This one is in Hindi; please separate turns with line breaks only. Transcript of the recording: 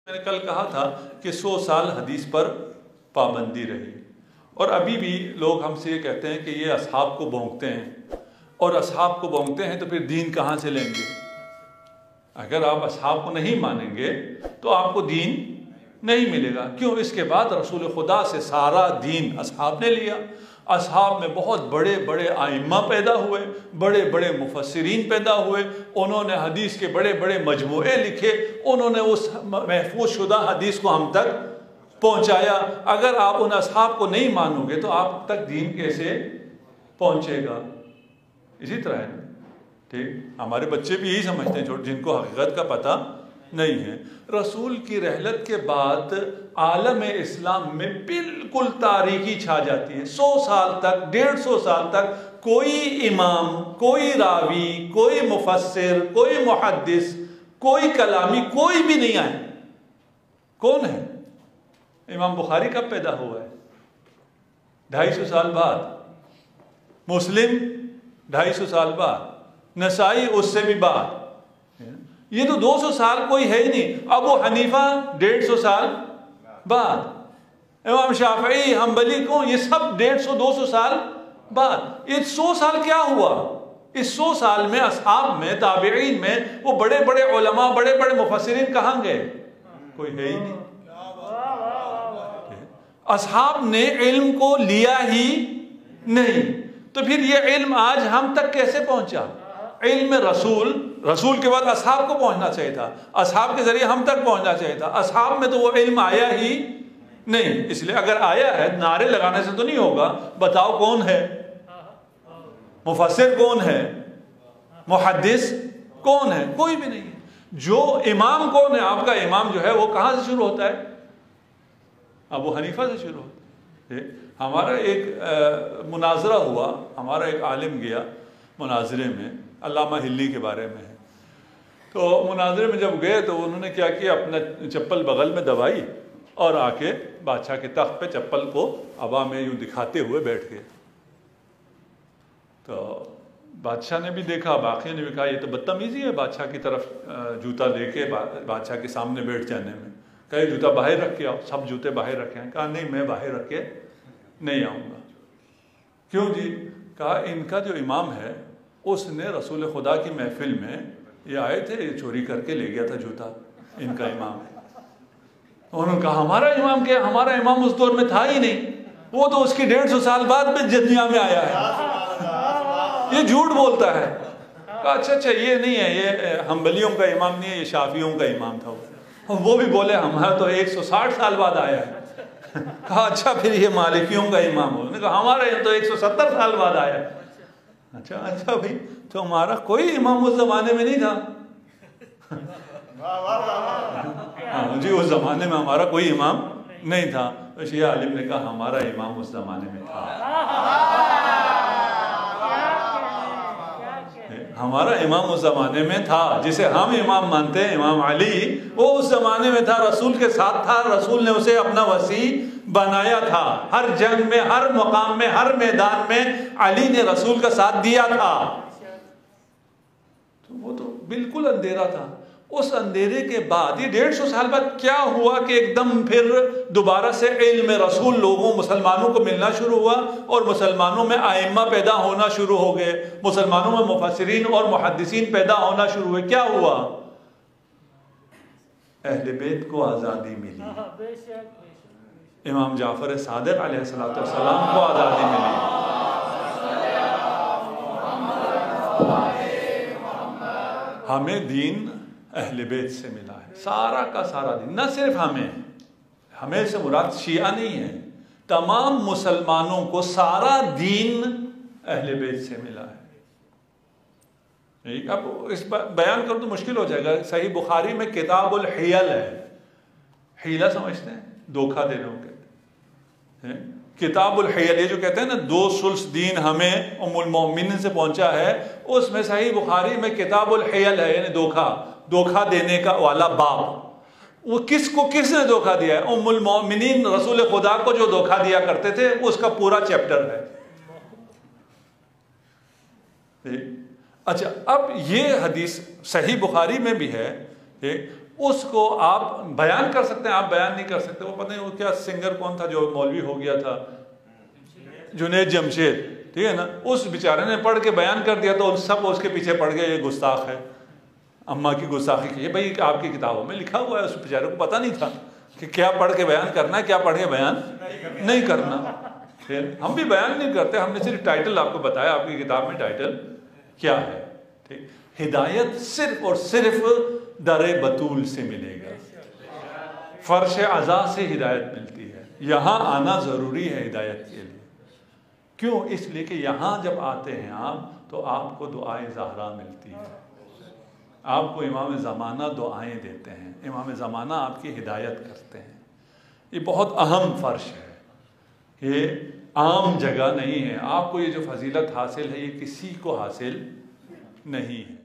मैंने कल कहा था कि 100 साल हदीस पर पाबंदी रही, और अभी भी लोग हमसे ये कहते हैं कि ये असहाब को भोंकते हैं, और असहाब को भोंकते हैं तो फिर दीन कहाँ से लेंगे? अगर आप असहाब को नहीं मानेंगे तो आपको दीन नहीं मिलेगा। क्यों? इसके बाद रसूल खुदा से सारा दीन असहाब ने लिया। असहाब में बहुत बड़े बड़े आइम्मा पैदा हुए, बड़े बड़े मुफस्सिरीन पैदा हुए, उन्होंने हदीस के बड़े बड़े मजमूए लिखे, उन्होंने उस महफूज शुदा हदीस को हम तक पहुंचाया। अगर आप उन असहाब को नहीं मानोगे तो आप तक दीन कैसे पहुंचेगा? इसी तरह है ना, ठीक। हमारे बच्चे भी यही समझते हैं, जिनको हकीकत का पता नहीं है। रसूल की रहलत के बाद आलम इस्लाम में बिल्कुल तारीकी छा जाती है। 100 साल तक, 150 साल तक कोई इमाम, कोई रावी, कोई मुफस्सिर, कोई मुहद्दिस, कोई कलामी, कोई भी नहीं आए। कौन है? इमाम बुखारी कब पैदा हुआ है? 250 साल बाद। मुस्लिम 250 साल बाद। नसाई उससे भी बाद। ये तो 200 साल कोई है ही नहीं। अबू हनीफा 150 साल बाद। इमाम शाफई, हम्बली को, ये सब 150-200 साल बाद। ये 100 साल क्या हुआ? इस 100 साल में असहाब में, ताबईन में वो बड़े बड़े उलमा, बड़े बड़े मुफस्सिरीन कहाँ गए? कोई है ही नहीं। असहाब ने इल्म को लिया ही नहीं, तो फिर ये इल्म आज हम तक कैसे पहुंचा? इल्म रसूल के बाद असहाब को पहुंचना चाहिए था, असहाब के जरिए हम तक पहुंचना चाहिए था। असहाब में तो वो इल्म आया ही नहीं। इसलिए अगर आया है, नारे लगाने से तो नहीं होगा। बताओ कौन है मुफस्सिर, कौन है मुहद्दिस, कौन है? कोई भी नहीं है। जो इमाम कौन है? आपका इमाम जो है वो कहां से शुरू होता है? अबू हनीफा से शुरू होता है। हमारा एक मुनाजरा हुआ, हमारा एक आलिम गया मुनाजरे में, अल्लामा हिल्ली के बारे में है। तो मुनाजरे में जब गए तो उन्होंने क्या किया, अपना चप्पल बगल में दबाई और आके बादशाह के तख्त पे चप्पल को हवा में यूं दिखाते हुए बैठ गए। तो बादशाह ने भी देखा, बाकी ने भी कहा ये तो बदतमीजी है बादशाह की तरफ जूता लेके बादशाह के सामने बैठ जाने में। कहे जूता बाहर रख के आओ। सब जूते बाहर रखे हैं। कहा नहीं, मैं बाहर रख के नहीं आऊँगा। क्यों जी? कहा इनका जो इमाम है उसने रसूल खुदा की महफिल में ये आए थे, ये चोरी करके ले गया था जूता, इनका इमाम। उन्होंने कहा हमारा इमाम क्या? हमारा इमाम उस दौर में था ही नहीं, वो तो उसकी 150 साल बाद में दुनिया में आया है। ये झूठ बोलता है। कहा अच्छा ये नहीं है, ये हम्बलियों का इमाम नहीं है, ये शाफियों का इमाम था। वो भी बोले हमारा तो 160 साल बाद आया है। कहा अच्छा फिर ये मालिकियों का इमाम हो? उन्होंने कहा हमारा ये तो 170 साल बाद आया है। अच्छा भाई, तो हमारा कोई इमाम उस जमाने में नहीं था। हाँ जी, उस जमाने में हमारा कोई इमाम नहीं था। तो शिया आलिम ने कहा हमारा इमाम उस जमाने में था। हमारा इमाम उस जमाने में था, जिसे हम इमाम मानते हैं, इमाम अली, वो उस जमाने में था, रसूल के साथ था। रसूल ने उसे अपना वसी बनाया था। हर जंग में, हर मुकाम में, हर मैदान में अली ने रसूल का साथ दिया था। तो वो तो बिल्कुल अंधेरा था। उस अंधेरे के बाद ये 150 साल बाद क्या हुआ कि एकदम फिर दोबारा से इल्म रसूल लोगों, मुसलमानों को मिलना शुरू हुआ, और मुसलमानों में आइम्मा पैदा होना शुरू हो गए, मुसलमानों में मुफस्सिरीन और मुहद्दिसीन पैदा होना शुरू हुए। क्या हुआ? अहले बैत को आज़ादी मिली, इमाम जाफर सादिक अलैहिस्सलाम को आज़ादी मिली। हमें दीन अहले बैत से मिला है, सारा का सारा दीन। न सिर्फ हमें से मुराद शिया नहीं है, तमाम मुसलमानों को सारा दीन अहले बैत से मिला है। अब इस बयान करूं तो मुश्किल हो जाएगा। सही बुखारी में किताबुल हियल है। हीला समझते हैं? धोखा देने को कहते हैं। किताबुल हियल, ये जो कहते हैं ना 2 सुल्स दीन हमें उम्मुल मोमिनीन से पहुंचा है, उसमें सही बुखारी में किताबुल हियल है, यानी धोखा देने का वाला बाब। वो किसने धोखा दिया है? उम्मुल मोमिनीन रसूल खुदा को जो धोखा दिया करते थे, उसका पूरा चैप्टर है। अच्छा, अब ये हदीस सही बुखारी में भी है। उसको आप बयान कर सकते हैं, आप बयान नहीं कर सकते। वो पता नहीं वो क्या सिंगर कौन था जो मौलवी हो गया था, जुनैद जमशेद, ठीक है ना, उस बेचारे ने पढ़ के बयान कर दिया तो सब उसके पीछे पड़ गए, ये गुस्ताख है, अम्मा की गुस्ताखी की है। भाई आपकी किताबों में लिखा हुआ है, उस बेचारे को पता नहीं था कि क्या पढ़ के बयान करना है, क्या पढ़ के बयान नहीं करना। फिर हम भी बयान नहीं करते, हमने सिर्फ टाइटल आपको बताया, आपकी किताब में टाइटल क्या है। ठीक, हिदायत सिर्फ और सिर्फ दरे बतूल से मिलेगा, फर्श अज़ा से हिदायत मिलती है। यहाँ आना ज़रूरी है हिदायत के लिए। क्यों? इसलिए कि यहाँ जब आते हैं आप तो आपको दुआए ज़हरा मिलती है, आपको इमाम ज़माना दुआएं देते हैं, इमाम ज़माना आपकी हिदायत करते हैं। ये बहुत अहम फ़र्श है, ये आम जगह नहीं है। आपको ये जो फजीलत हासिल है ये किसी को हासिल नहीं है।